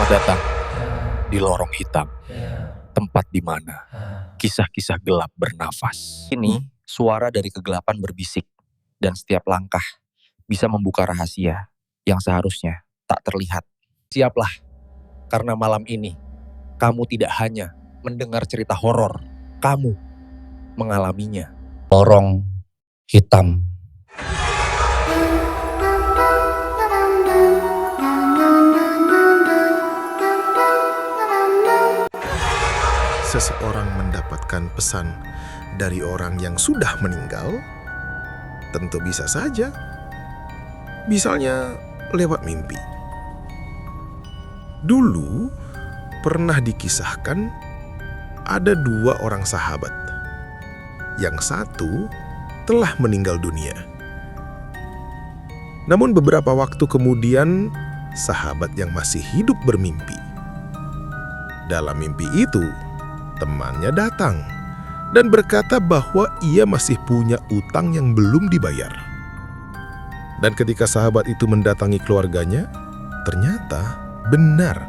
Selamat datang di lorong hitam, tempat di mana kisah-kisah gelap bernafas. Ini suara dari kegelapan berbisik, dan setiap langkah bisa membuka rahasia yang seharusnya tak terlihat. Siaplah, karena malam ini kamu tidak hanya mendengar cerita horor, kamu mengalaminya. Lorong hitam. Seseorang mendapatkan pesan dari orang yang sudah meninggal, tentu bisa saja. Misalnya lewat mimpi. Dulu pernah dikisahkan ada dua orang sahabat. Yang satu telah meninggal dunia. Namun beberapa waktu kemudian, sahabat yang masih hidup bermimpi. Dalam mimpi itu, temannya datang dan berkata bahwa ia masih punya utang yang belum dibayar. Dan ketika sahabat itu mendatangi keluarganya, ternyata benar,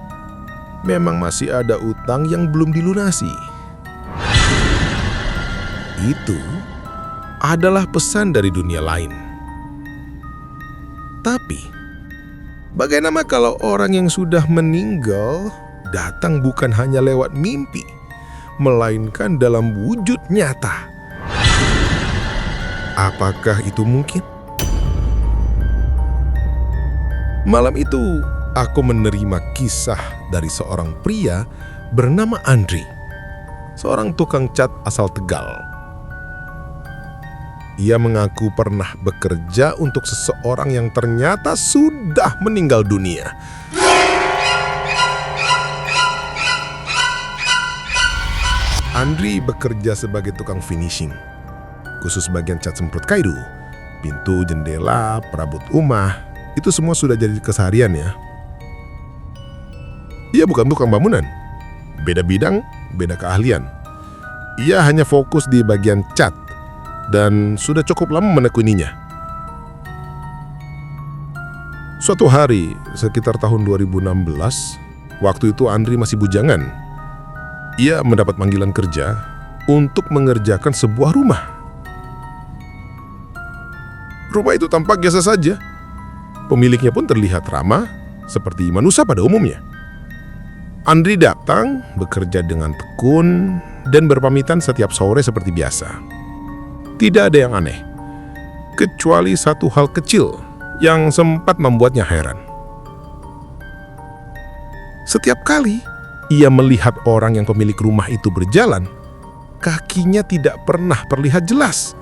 memang masih ada utang yang belum dilunasi. Itu adalah pesan dari dunia lain. Tapi, bagaimana kalau orang yang sudah meninggal datang bukan hanya lewat mimpi, melainkan dalam wujud nyata? Apakah itu mungkin? Malam itu, aku menerima kisah dari seorang pria bernama Andri, seorang tukang cat asal Tegal. Ia mengaku pernah bekerja untuk seseorang yang ternyata sudah meninggal dunia. Andri bekerja sebagai tukang finishing, khusus bagian cat semprot kayu, pintu, jendela, perabot rumah, itu semua sudah jadi keseharian ya. Ia bukan tukang bangunan, beda bidang, beda keahlian. Ia hanya fokus di bagian cat dan sudah cukup lama menekuninya. Suatu hari, sekitar tahun 2016, waktu itu Andri masih bujangan. Ia mendapat panggilan kerja untuk mengerjakan sebuah rumah. Rumah itu tampak biasa saja. Pemiliknya pun terlihat ramah, seperti manusia pada umumnya. Andri datang, bekerja dengan tekun, dan berpamitan setiap sore seperti biasa. Tidak ada yang aneh, kecuali satu hal kecil yang sempat membuatnya heran. Setiap kali ia melihat orang yang pemilik rumah itu berjalan, kakinya tidak pernah terlihat jelas.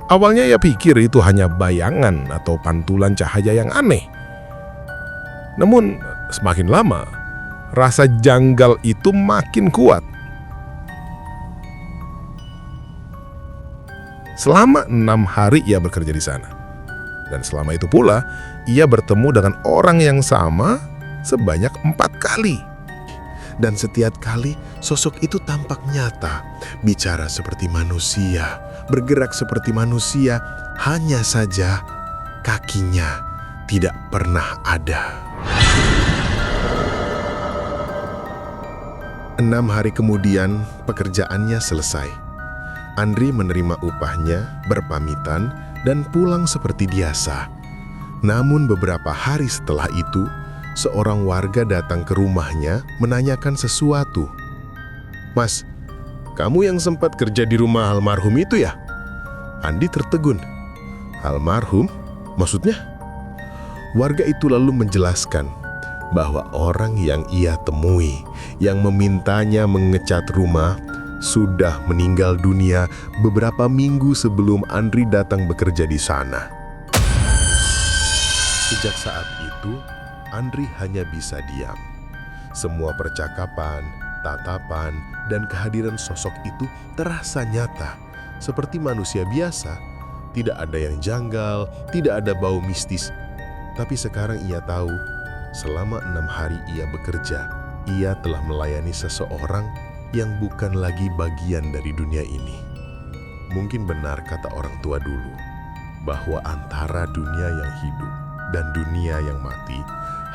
Awalnya ia pikir itu hanya bayangan atau pantulan cahaya yang aneh. Namun semakin lama, rasa janggal itu makin kuat. Selama 6 hari ia bekerja di sana. Dan selama itu pula, ia bertemu dengan orang yang sama sebanyak 4 kali. Dan setiap kali sosok itu tampak nyata, bicara seperti manusia, bergerak seperti manusia, hanya saja kakinya tidak pernah ada. 6 hari kemudian pekerjaannya selesai. Andri menerima upahnya, berpamitan, dan pulang seperti biasa. Namun beberapa hari setelah itu, seorang warga datang ke rumahnya menanyakan sesuatu. "Mas, kamu yang sempat kerja di rumah almarhum itu ya?" Andi tertegun. "Almarhum? Maksudnya?" Warga itu lalu menjelaskan bahwa orang yang ia temui, yang memintanya mengecat rumah, sudah meninggal dunia beberapa minggu sebelum Andri datang bekerja di sana. Sejak saat itu, Andri hanya bisa diam. Semua percakapan, tatapan, dan kehadiran sosok itu terasa nyata, seperti manusia biasa. Tidak ada yang janggal, tidak ada bau mistis. Tapi sekarang ia tahu, selama 6 hari ia bekerja, ia telah melayani seseorang yang bukan lagi bagian dari dunia ini. Mungkin benar kata orang tua dulu, bahwa antara dunia yang hidup dan dunia yang mati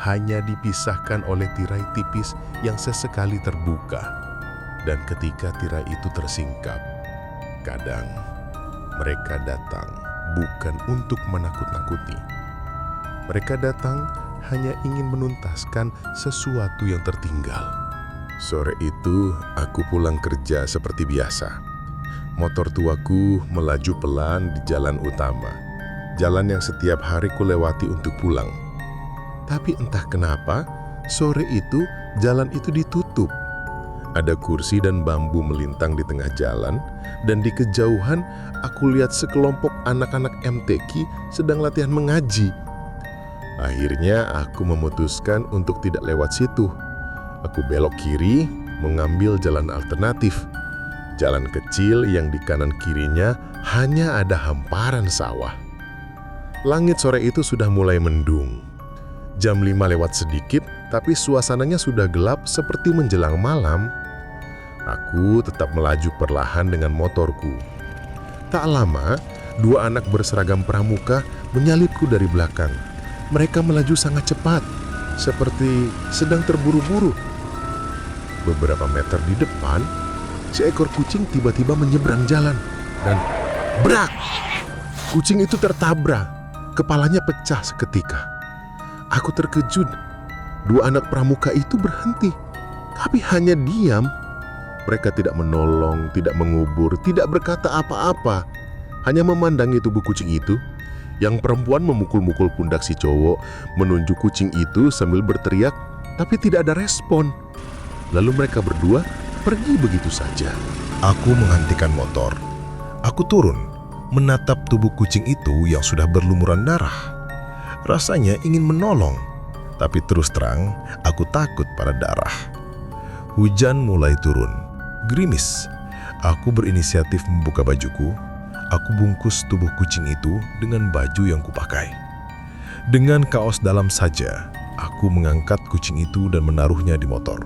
hanya dipisahkan oleh tirai tipis yang sesekali terbuka. Dan ketika tirai itu tersingkap, kadang mereka datang bukan untuk menakut-nakuti. Mereka datang hanya ingin menuntaskan sesuatu yang tertinggal. Sore itu, aku pulang kerja seperti biasa. Motor tuaku melaju pelan di jalan utama, jalan yang setiap hari kulewati untuk pulang. Tapi entah kenapa, sore itu jalan itu ditutup. Ada kursi dan bambu melintang di tengah jalan, dan di kejauhan aku lihat sekelompok anak-anak MTQ sedang latihan mengaji. Akhirnya aku memutuskan untuk tidak lewat situ. Aku belok kiri, mengambil jalan alternatif. Jalan kecil yang di kanan kirinya hanya ada hamparan sawah. Langit sore itu sudah mulai mendung. Jam 5 lewat sedikit, tapi suasananya sudah gelap seperti menjelang malam. Aku tetap melaju perlahan dengan motorku. Tak lama, dua anak berseragam pramuka menyalipku dari belakang. Mereka melaju sangat cepat, seperti sedang terburu-buru. Beberapa meter di depan, seekor kucing tiba-tiba menyeberang jalan. Dan brak! Kucing itu tertabrak. Kepalanya pecah seketika. Aku terkejut. Dua anak pramuka itu berhenti, tapi hanya diam. Mereka tidak menolong, tidak mengubur, tidak berkata apa-apa. Hanya memandangi tubuh kucing itu. Yang perempuan memukul-mukul pundak si cowok, menunjuk kucing itu sambil berteriak, tapi tidak ada respon. Lalu mereka berdua pergi begitu saja. Aku menghentikan motor. Aku turun, menatap tubuh kucing itu yang sudah berlumuran darah. Rasanya ingin menolong, tapi terus terang aku takut pada darah. Hujan mulai turun. Gerimis. Aku berinisiatif membuka bajuku. Aku bungkus tubuh kucing itu dengan baju yang kupakai. Dengan kaos dalam saja, aku mengangkat kucing itu dan menaruhnya di motor.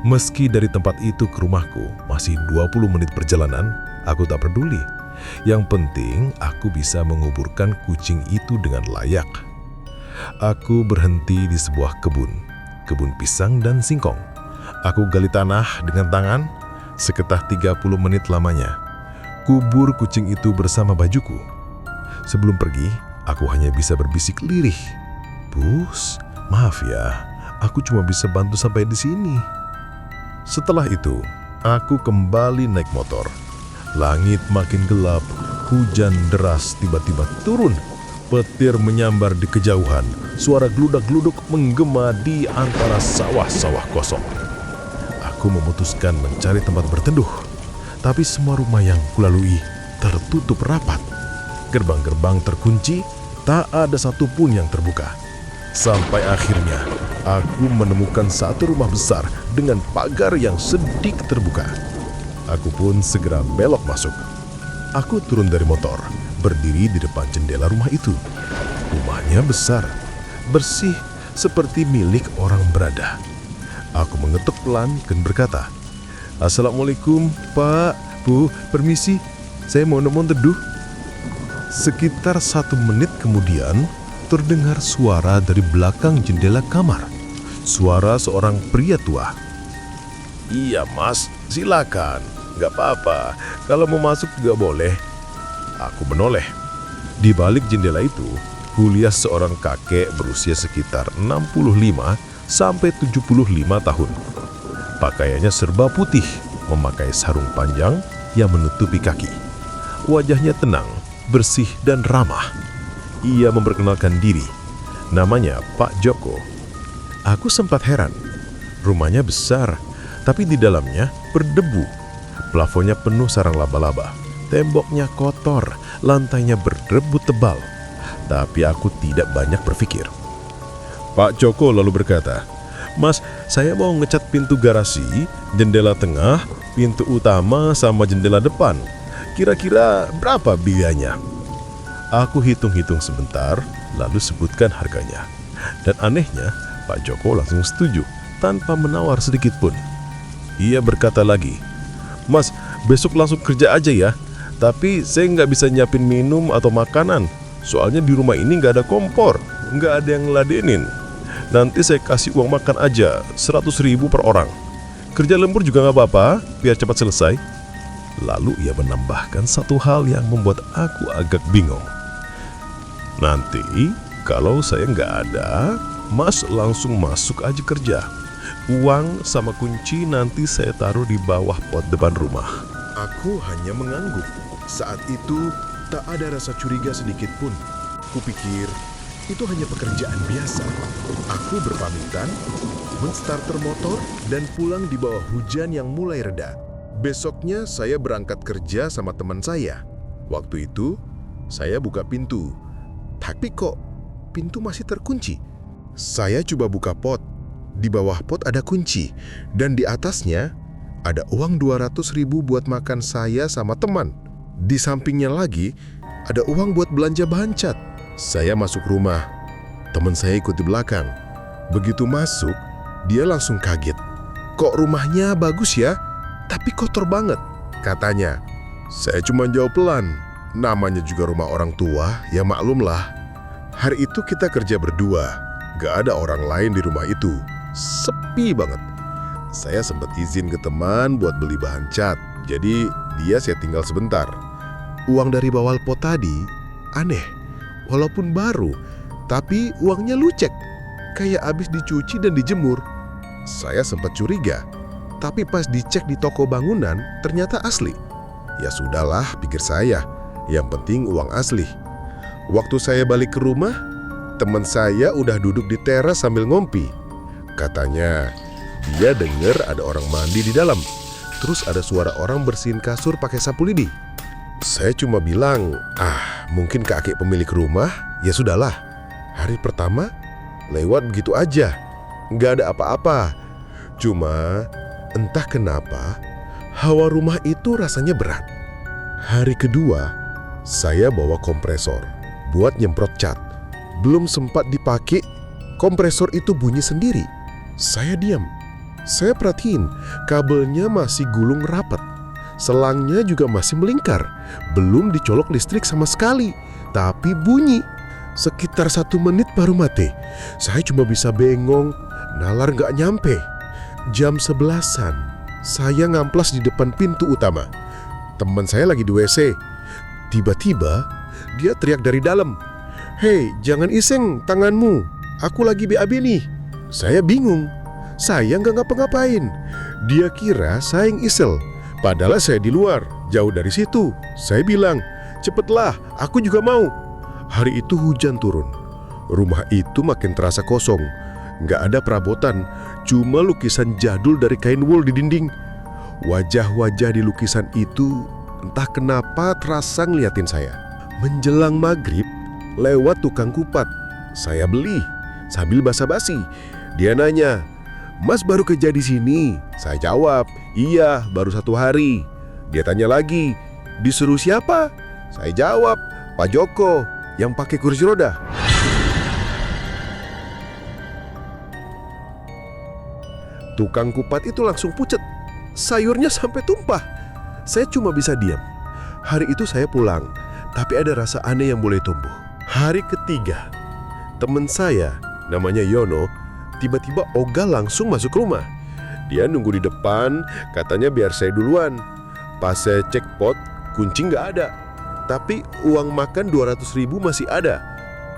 Meski dari tempat itu ke rumahku masih 20 menit perjalanan, aku tak peduli. Yang penting aku bisa menguburkan kucing itu dengan layak. Aku berhenti di sebuah kebun pisang dan singkong. Aku gali tanah dengan tangan. Sekitar 30 menit lamanya, kubur kucing itu bersama bajuku. Sebelum pergi, aku hanya bisa berbisik lirih. "Bus, maaf ya, aku cuma bisa bantu sampai di sini." Setelah itu, aku kembali naik motor. Langit makin gelap, hujan deras tiba-tiba turun. Petir menyambar di kejauhan, suara gludak-gluduk menggema di antara sawah-sawah kosong. Aku memutuskan mencari tempat berteduh, tapi semua rumah yang kulalui tertutup rapat. Gerbang-gerbang terkunci, tak ada satupun yang terbuka. Sampai akhirnya, aku menemukan satu rumah besar dengan pagar yang sedikit terbuka. Aku pun segera belok masuk. Aku turun dari motor, berdiri di depan jendela rumah itu. Rumahnya besar, bersih, seperti milik orang berada. Aku mengetuk pelan dan berkata, "Assalamualaikum, Pak, Bu, permisi, saya mau teduh." Sekitar 1 menit kemudian, terdengar suara dari belakang jendela kamar. Suara seorang pria tua. "Iya mas, silakan, gak apa-apa, kalau mau masuk juga boleh." Aku menoleh. Di balik jendela itu, kulihat seorang kakek berusia sekitar 65 sampai 75 tahun. Pakaiannya serba putih, memakai sarung panjang yang menutupi kaki. Wajahnya tenang, bersih dan ramah. Ia memperkenalkan diri. Namanya Pak Joko. Aku sempat heran. Rumahnya besar, tapi di dalamnya berdebu. Plafonnya penuh sarang laba-laba. Temboknya kotor, lantainya berdebu tebal. Tapi aku tidak banyak berpikir. Pak Joko lalu berkata, "Mas, saya mau ngecat pintu garasi, jendela tengah, pintu utama sama jendela depan. Kira-kira berapa biayanya?" Aku hitung-hitung sebentar, lalu sebutkan harganya. Dan anehnya, Pak Joko langsung setuju, tanpa menawar sedikit pun. Ia berkata lagi, "Mas, besok langsung kerja aja ya. Tapi saya nggak bisa nyiapin minum atau makanan. Soalnya di rumah ini nggak ada kompor, nggak ada yang ngeladenin. Nanti saya kasih uang makan aja, 100.000 per orang. Kerja lembur juga nggak apa-apa, biar cepat selesai. Lalu ia menambahkan satu hal yang membuat aku agak bingung. Nanti kalau saya nggak ada, Mas langsung masuk aja kerja. Uang sama kunci nanti saya taruh di bawah pot depan rumah. Aku hanya mengangguk. Saat itu tak ada rasa curiga sedikit pun. Kupikir itu hanya pekerjaan biasa. Aku berpamitan, menstarter motor dan pulang di bawah hujan yang mulai reda. Besoknya saya berangkat kerja sama teman saya. Waktu itu saya buka pintu. Tapi kok pintu masih terkunci? Saya coba buka pot. Di bawah pot ada kunci, dan di atasnya ada uang 200.000 buat makan saya sama teman. Di sampingnya lagi ada uang buat belanja bahan cat. Saya masuk rumah, teman saya ikut di belakang. Begitu masuk, dia langsung kaget. Kok rumahnya bagus ya, tapi kotor banget, katanya. Saya cuma jawab pelan, namanya juga rumah orang tua, ya maklumlah. Hari itu kita kerja berdua, gak ada orang lain di rumah itu. Sepi banget. Saya sempat izin ke teman buat beli bahan cat, jadi dia saya tinggal sebentar. Uang dari bawah pot tadi aneh, walaupun baru, tapi uangnya lucek, kayak habis dicuci dan dijemur. Saya sempat curiga, tapi pas dicek di toko bangunan ternyata asli. Ya sudahlah, pikir saya, yang penting uang asli. Waktu saya balik ke rumah, teman saya udah duduk di teras sambil ngompi. Katanya, dia dengar ada orang mandi di dalam. Terus ada suara orang bersihin kasur pakai sapu lidi. Saya cuma bilang, mungkin kakek pemilik rumah, ya sudahlah. Hari pertama, lewat begitu aja. Nggak ada apa-apa. Cuma, entah kenapa, hawa rumah itu rasanya berat. Hari kedua, saya bawa kompresor buat nyemprot cat. Belum sempat dipakai, kompresor itu bunyi sendiri. Saya diam. Saya perhatiin, kabelnya masih gulung rapat. Selangnya juga masih melingkar. Belum dicolok listrik sama sekali, tapi bunyi. Sekitar 1 menit baru mati. Saya cuma bisa bengong, nalar nggak nyampe. Jam 11-an, saya ngamplas di depan pintu utama. Teman saya lagi di WC. Tiba-tiba, dia teriak dari dalam. "Hei, jangan iseng tanganmu. Aku lagi BAB nih." Saya bingung. Saya nggak ngapa-ngapain. Dia kira saya yang isel. Padahal saya di luar, jauh dari situ. Saya bilang, "Cepetlah, aku juga mau." Hari itu hujan turun. Rumah itu makin terasa kosong. Nggak ada perabotan, cuma lukisan jadul dari kain wol di dinding. Wajah-wajah di lukisan itu entah kenapa terasa ngeliatin saya. Menjelang maghrib, lewat tukang kupat. Saya beli sambil basa-basi. Dia nanya, "Mas baru kerja di sini?" Saya jawab, "Iya, baru 1 hari." Dia tanya lagi, "Disuruh siapa?" Saya jawab, "Pak Joko, yang pakai kursi roda." Tukang kupat itu langsung pucet. Sayurnya sampai tumpah. Saya cuma bisa diam. Hari itu saya pulang, tapi ada rasa aneh yang mulai tumbuh. Hari ketiga, teman saya, namanya Yono, tiba-tiba ogah langsung masuk rumah. Dia nunggu di depan, katanya biar saya duluan. Pas saya cek pot, kunci nggak ada. Tapi uang makan 200.000 masih ada.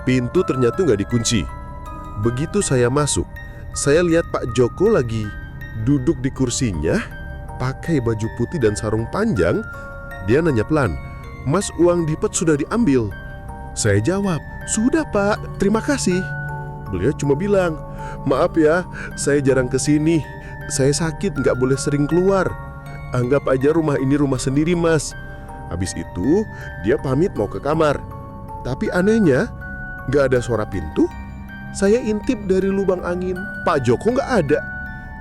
Pintu ternyata nggak dikunci. Begitu saya masuk, saya lihat Pak Joko lagi duduk di kursinya, pakai baju putih dan sarung panjang. Dia nanya pelan, "Mas, uang di pot sudah diambil?" Saya jawab, "Sudah Pak, terima kasih." Beliau cuma bilang, "Maaf ya, saya jarang kesini. Saya sakit, nggak boleh sering keluar. Anggap aja rumah ini rumah sendiri Mas." Habis itu, dia pamit mau ke kamar. Tapi anehnya, nggak ada suara pintu. Saya intip dari lubang angin, Pak Joko nggak ada.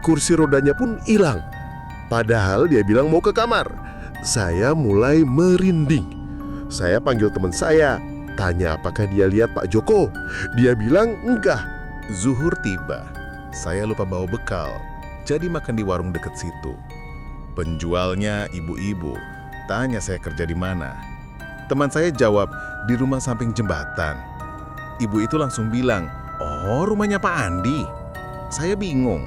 Kursi rodanya pun hilang. Padahal dia bilang mau ke kamar. Saya mulai merinding. Saya panggil teman saya, tanya apakah dia lihat Pak Joko. Dia bilang enggak. Zuhur tiba. Saya lupa bawa bekal, jadi makan di warung dekat situ. Penjualnya ibu-ibu. Tanya saya kerja di mana. Teman saya jawab, di rumah samping jembatan. Ibu itu langsung bilang, "Oh, Oh, rumahnya Pak Andi. Saya bingung.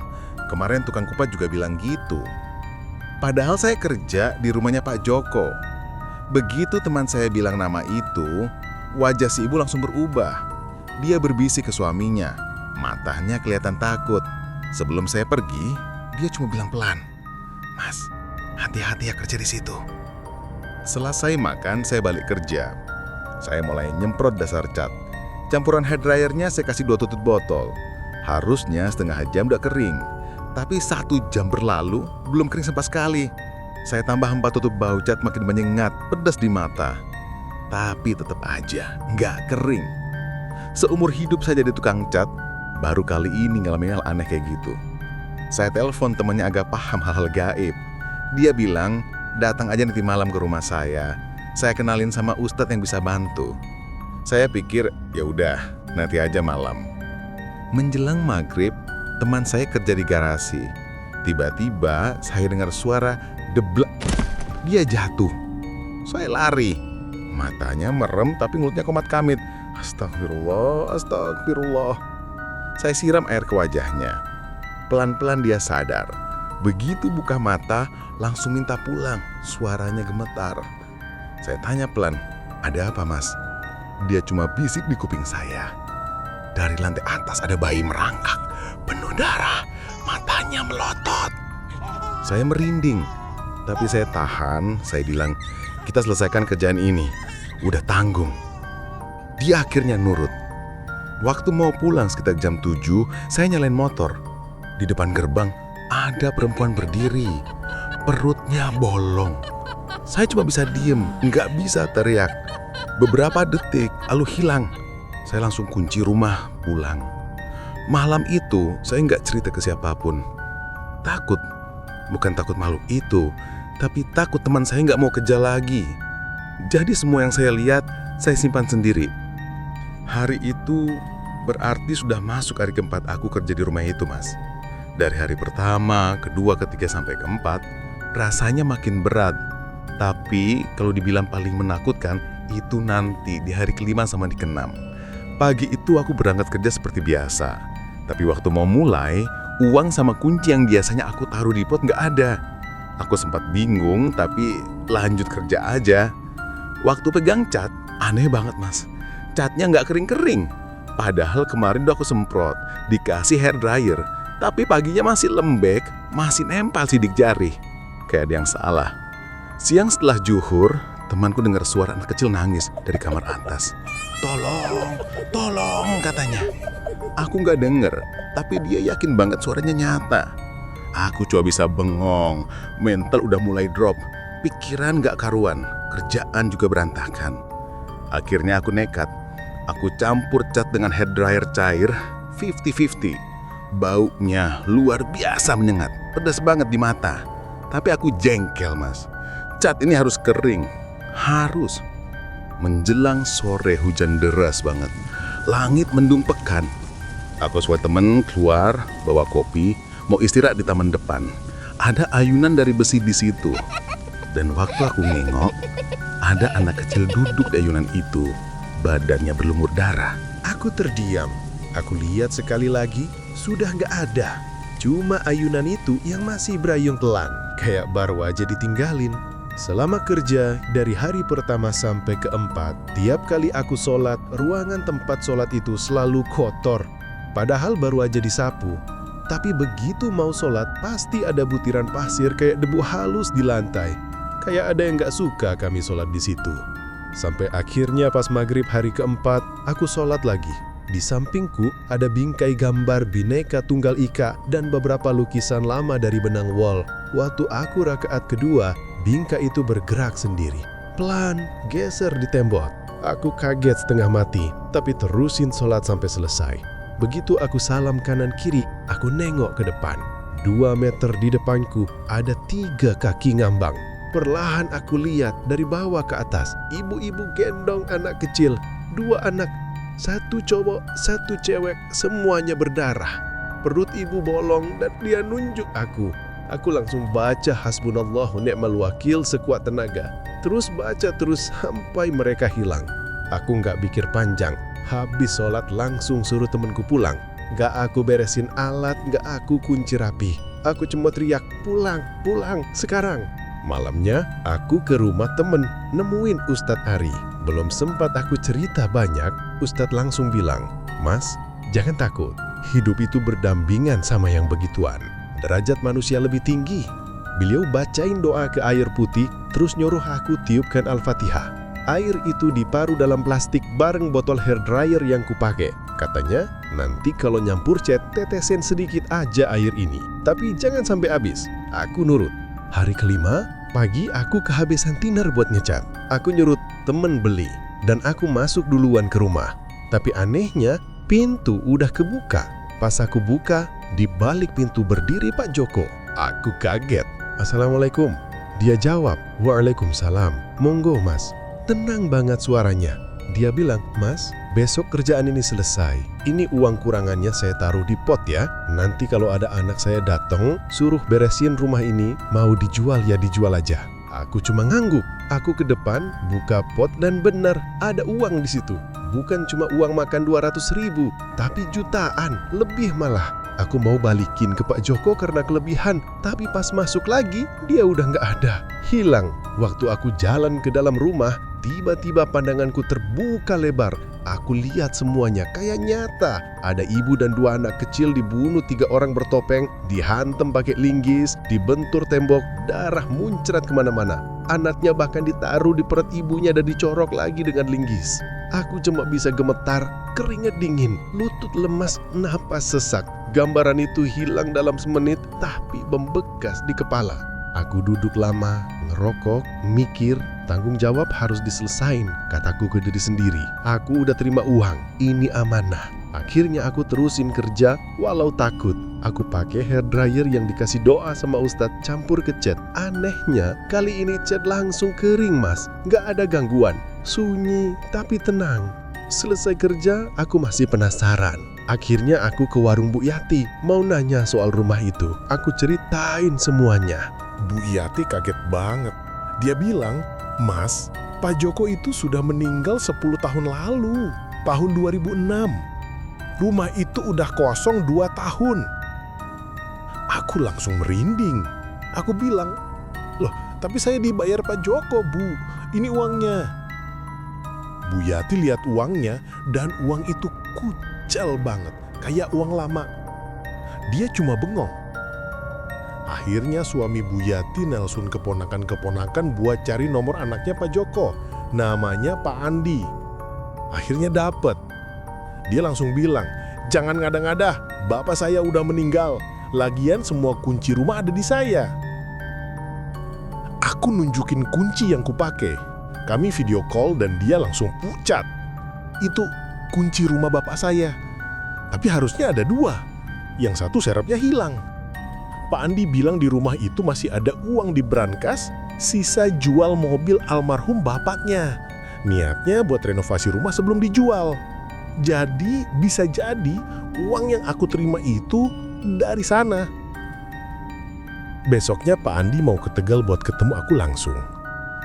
Kemarin tukang kupat juga bilang gitu. Padahal saya kerja di rumahnya Pak Joko. Begitu teman saya bilang nama itu, wajah si ibu langsung berubah. Dia berbisik ke suaminya. Matanya kelihatan takut. Sebelum saya pergi, dia cuma bilang pelan, "Mas, hati-hati ya kerja di situ." Selesai makan, saya balik kerja. Saya mulai nyemprot dasar cat. Campuran hair dryernya saya kasih 2 tutut botol. Harusnya setengah jam udah kering. Tapi 1 jam berlalu, belum kering sama sekali. Saya tambah 4 tutup bau cat makin menyengat, pedas di mata. Tapi tetap aja, nggak kering. Seumur hidup saya jadi tukang cat, baru kali ini ngalamin hal aneh kayak gitu. Saya telepon temannya agak paham hal-hal gaib. Dia bilang, datang aja nanti malam ke rumah saya. Saya kenalin sama ustadz yang bisa bantu. Saya pikir, ya udah, nanti aja malam. Menjelang maghrib, teman saya kerja di garasi. Tiba-tiba saya dengar suara deblek. Dia jatuh. Saya lari. Matanya merem tapi mulutnya komat-kamit. Astagfirullah, astagfirullah. Saya siram air ke wajahnya. Pelan-pelan dia sadar. Begitu buka mata, langsung minta pulang. Suaranya gemetar. Saya tanya pelan, "Ada apa, Mas?" Dia cuma bisik di kuping saya. Dari lantai atas ada bayi merangkak, penuh darah, matanya melotot. Saya merinding, tapi saya tahan. Saya bilang, "Kita selesaikan kerjaan ini. Udah tanggung." Dia akhirnya nurut. Waktu mau pulang sekitar jam 7, saya nyalain motor. Di depan gerbang ada perempuan berdiri. Perutnya bolong. Saya cuma bisa diem, nggak bisa teriak. Beberapa detik, lalu hilang. Saya langsung kunci rumah, pulang. Malam itu, saya nggak cerita ke siapapun. Takut. Bukan takut makhluk itu, tapi takut teman saya nggak mau kerja lagi. Jadi semua yang saya lihat, saya simpan sendiri. Hari itu berarti sudah masuk hari keempat aku kerja di rumah itu, Mas. Dari hari pertama, kedua, ketiga, sampai keempat, rasanya makin berat. Tapi kalau dibilang paling menakutkan, itu nanti di hari kelima sama di keenam. Pagi itu aku berangkat kerja seperti biasa. Tapi waktu mau mulai, uang sama kunci yang biasanya aku taruh di pot nggak ada. Aku sempat bingung, tapi lanjut kerja aja. Waktu pegang cat, aneh banget, Mas. Catnya nggak kering-kering. Padahal kemarin udah aku semprot, dikasih hair dryer. Tapi paginya masih lembek, masih nempel sidik jari. Kayak ada yang salah. Siang setelah zuhur, temanku dengar suara anak kecil nangis dari kamar atas. "Tolong, tolong," katanya. Aku nggak denger, tapi dia yakin banget suaranya nyata. Aku cuma bisa bengong, mental udah mulai drop. Pikiran nggak karuan, kerjaan juga berantakan. Akhirnya aku nekat. Aku campur cat dengan hair dryer cair, 50-50. Baunya luar biasa menyengat, pedas banget di mata. Tapi aku jengkel, Mas. Cat ini harus kering, harus. Menjelang sore hujan deras banget. Langit mendung pekan. Aku sama temen keluar, bawa kopi, mau istirahat di taman depan. Ada ayunan dari besi di situ. Dan waktu aku nengok, ada anak kecil duduk di ayunan itu. Badannya berlumur darah. Aku terdiam. Aku lihat sekali lagi, sudah nggak ada. Cuma ayunan itu yang masih berayung telan. Kayak baru aja ditinggalin. Selama kerja, dari hari pertama sampai keempat, tiap kali aku sholat, ruangan tempat sholat itu selalu kotor. Padahal baru aja disapu. Tapi begitu mau sholat, pasti ada butiran pasir kayak debu halus di lantai. Kayak ada yang gak suka kami sholat di situ. Sampai akhirnya pas maghrib hari keempat, aku sholat lagi. Di sampingku ada bingkai gambar Bhinneka Tunggal Ika dan beberapa lukisan lama dari benang wall. Waktu aku rakaat kedua, bingkai itu bergerak sendiri. Pelan, geser di tembok. Aku kaget setengah mati, tapi terusin sholat sampai selesai. Begitu aku salam kanan kiri, aku nengok ke depan. 2 meter di depanku ada 3 kaki ngambang. Perlahan aku lihat dari bawah ke atas, ibu-ibu gendong anak kecil, 2 anak, 1 cowok, 1 cewek, semuanya berdarah. Perut ibu bolong dan dia nunjuk aku. Aku langsung baca hasbunallahu ni'mal wakil sekuat tenaga. Terus baca terus sampai mereka hilang. Aku nggak pikir panjang, Habis sholat langsung suruh temenku pulang. Gak aku beresin alat, gak aku kunci rapi. Aku cuma teriak, pulang, pulang, sekarang. Malamnya, aku ke rumah temen, nemuin Ustadz Ari. Belum sempat aku cerita banyak, Ustadz langsung bilang, "Mas, jangan takut. Hidup itu berdampingan sama yang begituan. Derajat manusia lebih tinggi." Beliau bacain doa ke air putih, terus nyuruh aku tiupkan Al-Fatihah. Air itu diparu dalam plastik bareng botol hair dryer yang kupake. Katanya, nanti kalau nyampur cat, tetesin sedikit aja air ini. Tapi jangan sampai habis. Aku nurut. Hari kelima, pagi aku kehabisan thinner buat ngecat. Aku nyurut temen beli, dan aku masuk duluan ke rumah. Tapi anehnya, pintu udah kebuka. Pas aku buka, di balik pintu berdiri Pak Joko. Aku kaget. "Assalamualaikum." Dia jawab, "Waalaikumsalam. Monggo mas." Tenang banget suaranya. Dia bilang, "Mas, besok kerjaan ini selesai. Ini uang kurangannya saya taruh di pot ya. Nanti kalau ada anak saya datang, suruh beresin rumah ini. Mau dijual ya dijual aja." Aku cuma ngangguk. Aku ke depan, buka pot dan benar ada uang di situ. Bukan cuma uang makan 200.000, tapi jutaan, lebih malah. Aku mau balikin ke Pak Joko karena kelebihan, tapi pas masuk lagi, dia udah nggak ada. Hilang. Waktu aku jalan ke dalam rumah, tiba-tiba pandanganku terbuka lebar. Aku lihat semuanya kayak nyata. Ada ibu dan 2 anak kecil dibunuh 3 orang bertopeng, dihantam pakai linggis, dibentur tembok, darah muncrat kemana-mana. Anaknya bahkan ditaruh di perut ibunya dan dicorok lagi dengan linggis. Aku cuma bisa gemetar, keringat dingin, lutut lemas, napas sesak. Gambaran itu hilang dalam semenit, tapi membekas di kepala. Aku duduk lama, ngerokok, mikir, tanggung jawab harus diselesain, kataku ke diri sendiri. Aku udah terima uang, ini amanah. Akhirnya aku terusin kerja, walau takut. Aku pakai hair dryer yang dikasih doa sama Ustadz campur ke cat. Anehnya, kali ini cat langsung kering mas, gak ada gangguan. Sunyi, tapi tenang. Selesai kerja, aku masih penasaran. Akhirnya aku ke warung Bu Yati, mau nanya soal rumah itu. Aku ceritain semuanya. Bu Yati kaget banget. Dia bilang, "Mas, Pak Joko itu sudah meninggal 10 tahun lalu, tahun 2006. Rumah itu udah kosong 2 tahun. Aku langsung merinding. Aku bilang, "Loh, tapi saya dibayar Pak Joko, Bu. Ini uangnya." Bu Yati lihat uangnya dan uang itu kucel banget, kayak uang lama. Dia cuma bengong. Akhirnya suami Bu Yati nelpon keponakan-keponakan buat cari nomor anaknya Pak Joko. Namanya Pak Andi. Akhirnya dapet. Dia langsung bilang, "Jangan ngada-ngada, bapak saya udah meninggal. Lagian semua kunci rumah ada di saya." Aku nunjukin kunci yang kupake. Kami video call dan dia langsung pucat. "Itu kunci rumah bapak saya. Tapi harusnya ada 2. Yang satu serepnya hilang." Pak Andi bilang di rumah itu masih ada uang di brankas, sisa jual mobil almarhum bapaknya. Niatnya buat renovasi rumah sebelum dijual. Jadi bisa jadi uang yang aku terima itu dari sana. Besoknya Pak Andi mau ke Tegal buat ketemu aku langsung.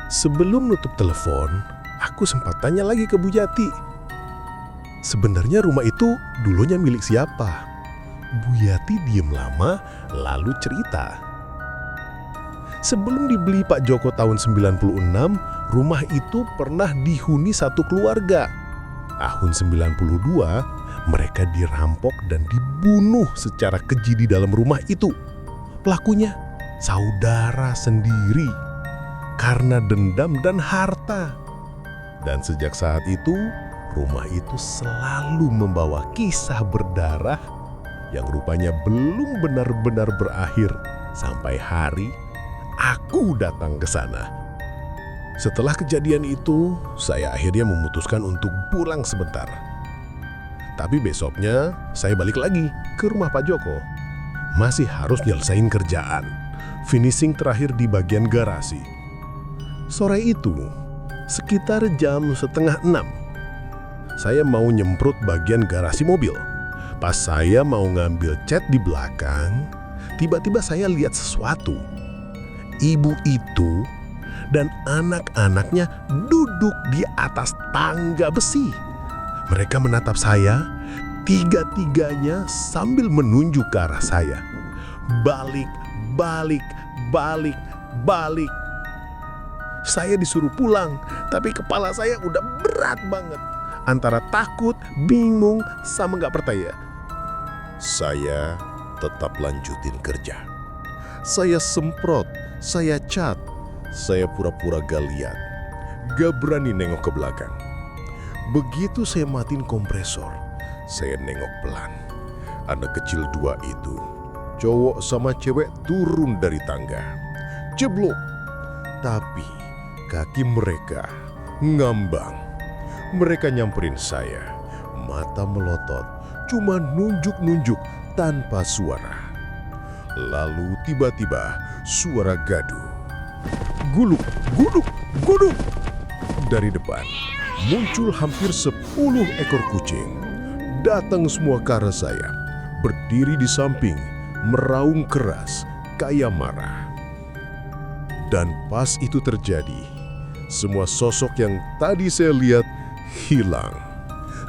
Sebelum nutup telepon, aku sempat tanya lagi ke Bu Yati. Sebenarnya rumah itu dulunya milik siapa? Bu Yati diem lama, lalu cerita. Sebelum dibeli Pak Joko tahun 96, rumah itu pernah dihuni satu keluarga. Tahun 92, mereka dirampok dan dibunuh secara keji di dalam rumah itu. Pelakunya saudara sendiri karena dendam dan harta. Dan sejak saat itu, rumah itu selalu membawa kisah berdarah yang rupanya belum benar-benar berakhir sampai hari aku datang ke sana. Setelah kejadian itu, saya akhirnya memutuskan untuk pulang sebentar. Tapi besoknya, saya balik lagi ke rumah Pak Joko. Masih harus nyelesain kerjaan, finishing terakhir di bagian garasi. Sore itu, sekitar jam 5:30, saya mau nyemprot bagian garasi mobil. Pas saya mau ngambil cat di belakang, tiba-tiba saya lihat sesuatu. Ibu itu dan anak-anaknya duduk di atas tangga besi. Mereka menatap saya, tiga-tiganya sambil menunjuk ke arah saya. Balik, balik, balik, balik. Saya disuruh pulang, tapi kepala saya udah berat banget. Antara takut, bingung, sama gak percaya. Saya tetap lanjutin kerja. Saya semprot, saya cat, saya pura-pura gak lihat. Gak berani nengok ke belakang. Begitu saya matiin kompresor, saya nengok pelan. Anak kecil 2 itu, cowok sama cewek turun dari tangga. Jeblok. Tapi kaki mereka ngambang. Mereka nyamperin saya, mata melotot, cuma nunjuk-nunjuk tanpa suara. Lalu tiba-tiba suara gaduh. Guluk, guluk, guluk. Dari depan muncul hampir 10 ekor kucing. Datang semua ke arah saya, berdiri di samping, meraung keras, kayak marah. Dan pas itu terjadi, semua sosok yang tadi saya lihat hilang.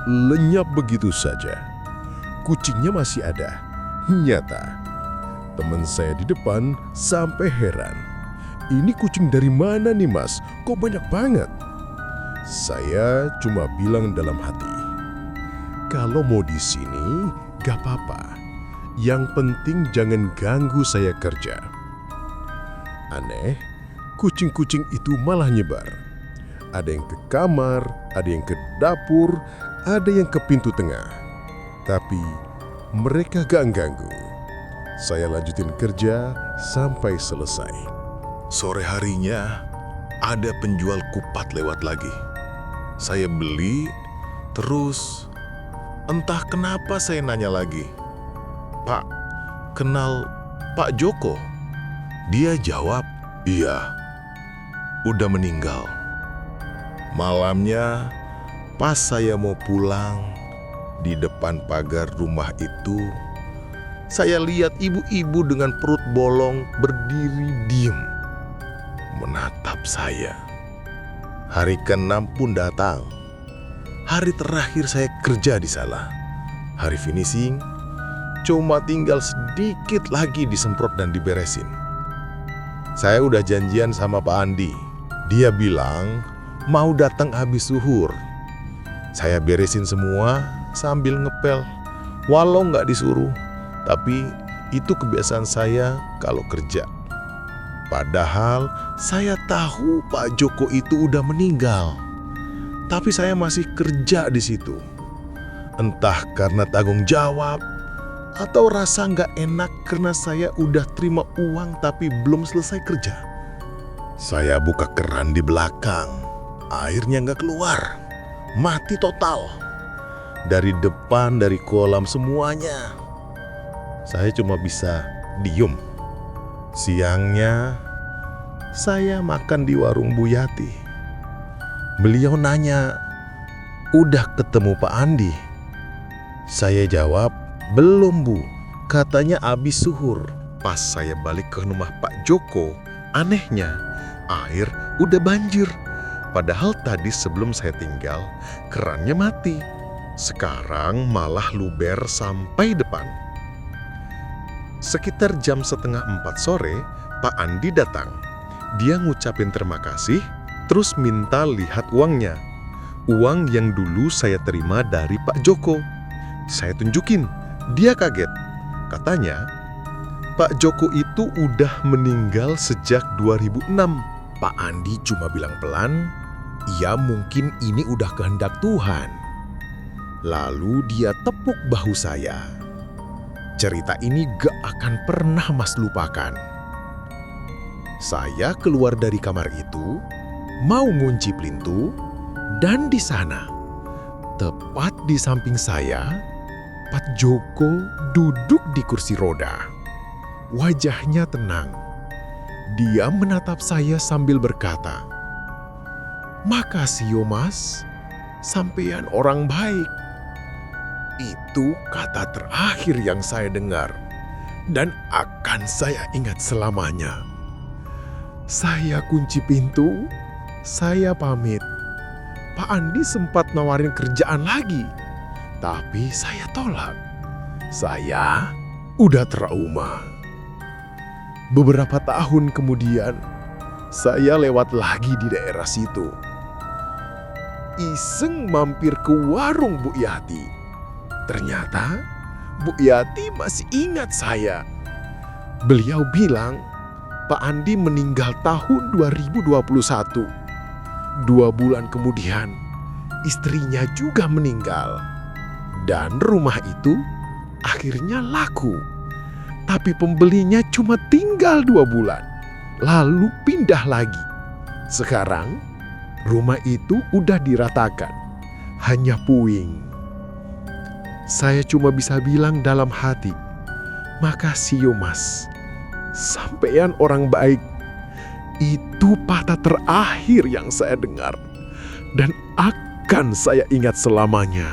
Lenyap begitu saja. Kucingnya masih ada, nyata. Teman saya di depan sampai heran. Ini kucing dari mana nih mas? Kok banyak banget? Saya cuma bilang dalam hati, kalau mau di sini gak apa-apa. Yang penting jangan ganggu saya kerja. Aneh, kucing-kucing itu malah nyebar. Ada yang ke kamar, ada yang ke dapur, ada yang ke pintu tengah. Tapi mereka gak ganggu. Saya lanjutin kerja sampai selesai. Sore harinya ada penjual kupat lewat lagi. Saya beli, terus entah kenapa saya nanya lagi, "Pak, kenal Pak Joko?" Dia jawab, "Iya, udah meninggal." Malamnya, pas saya mau pulang, di depan pagar rumah itu, saya lihat ibu-ibu dengan perut bolong berdiri diem, menatap saya. Hari ke-6 pun datang. Hari terakhir saya kerja di sana. Hari finishing, cuma tinggal sedikit lagi disemprot dan diberesin. Saya udah janjian sama Pak Andi. Dia bilang mau datang habis zuhur. Saya beresin semua sambil ngepel, walau nggak disuruh. Tapi itu kebiasaan saya kalau kerja. Padahal saya tahu Pak Joko itu udah meninggal. Tapi saya masih kerja di situ. Entah karena tanggung jawab atau rasa nggak enak karena saya udah terima uang tapi belum selesai kerja. Saya buka keran di belakang, airnya nggak keluar, mati total. Dari depan, dari kolam, semuanya. Saya cuma bisa diem. Siangnya, saya makan di warung Bu Yati. Beliau nanya, "Udah ketemu Pak Andi?" Saya jawab, "Belum Bu, katanya abis zuhur." Pas saya balik ke rumah Pak Joko, anehnya air udah banjir. Padahal tadi sebelum saya tinggal, kerannya mati. Sekarang malah luber sampai depan. Sekitar jam 3:30 sore, Pak Andi datang. Dia ngucapin terima kasih, terus minta lihat uangnya. Uang yang dulu saya terima dari Pak Joko. Saya tunjukin, dia kaget. Katanya, Pak Joko itu udah meninggal sejak 2006. Pak Andi cuma bilang pelan, "Ya mungkin ini udah kehendak Tuhan." Lalu dia tepuk bahu saya. Cerita ini gak akan pernah Mas lupakan. Saya keluar dari kamar itu, mau ngunci pintu, dan di sana, tepat di samping saya, Pak Joko duduk di kursi roda. Wajahnya tenang. Dia menatap saya sambil berkata, "Makasih yo Mas, sampean orang baik." Itu kata terakhir yang saya dengar dan akan saya ingat selamanya. Saya kunci pintu, saya pamit. Pak Andi sempat nawarin kerjaan lagi, tapi saya tolak. Saya udah trauma. Beberapa tahun kemudian, saya lewat lagi di daerah situ. Iseng mampir ke warung Bu Yati. Ternyata Bu Yati masih ingat saya. Beliau bilang Pak Andi meninggal tahun 2021. 2 bulan kemudian, istrinya juga meninggal. Dan rumah itu akhirnya laku. Tapi pembelinya cuma tinggal 2 bulan, lalu pindah lagi. Sekarang, rumah itu udah diratakan, hanya puing. Saya cuma bisa bilang dalam hati, makasih yo mas, sampean orang baik. Itu patah terakhir yang saya dengar, dan akan saya ingat selamanya.